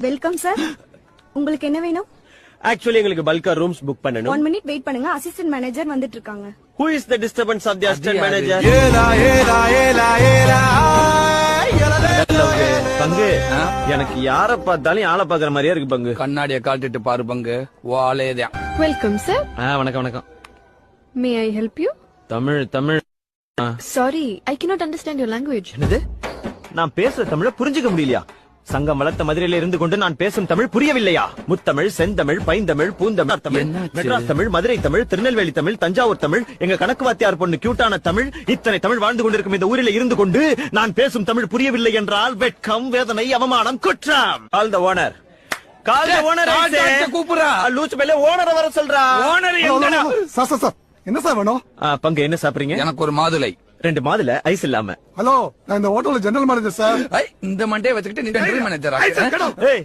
Welcome sir. உங்களுக்கு என்ன வேணும்? ஆக்சுவலி எங்களுக்கு பல்கா ரூம்ஸ் புக் பண்ணனும். 1 மினிட் வெயிட் பண்ணுங்க. அசிஸ்டன்ட் மேனேஜர் வந்துட்டு இருக்காங்க. Who is the disturbance of the assistant manager? பங்கு, எனக்கு யார பார்த்தாலும் ஆளை பாக்குற மாதிரியே இருக்கு பங்கு. கண்ணாடிய காட்டிட்டு பாரு பங்கு, வாலேதான். Welcome sir. வணக்கம் வணக்கம். May I help you? Tamil. Sorry, I cannot understand your language. என்னது? நான் பேசுற தமிழ புரிஞ்சுக்க முடியலையா? சங்கம் வளர்த்த மதுரையில இருந்து கொண்டு நான் பேசும் தமிழ் புரியவில்லையா? முத்தமிழ், செந்தமிழ், பைந்தமிழ், பூந்தமிழ் தமிழ், மெட்ராஸ் தமிழ், மதுரை தமிழ், திருநெல்வேலி தமிழ், தஞ்சாவூர் தமிழ், எங்க கணக்கு வாத்தியார் பொண்ணு கியூட்டான தமிழ், இத்தனை தமிழ் வாழ்ந்து கொண்டிருக்கும் இந்த ஊரில் இருந்து கொண்டு நான் பேசும் தமிழ் புரியவில்லை என்றால் வெட்கம், வேதனை, அவமானம், குற்றம். Call the owner. Call the owner. கூப்பிடுறா. லூசு மேல ஓனரை வர சொல்றா. ஓனர் சார் என்ன சார் வேணும்? பங்கு என்ன சாப்பிடுறீங்க? எனக்கு ஒரு மாதுளை. 2 மாதுளை ஐஸ் இல்லாம. ஹலோ, நான் இந்த ஹோட்டல்ல ஜெனரல் மேனேஜர் சார். இந்த மண்டே வச்சுக்கிட்டு நீ ஜெனரல் மேனேஜரா? ஏய்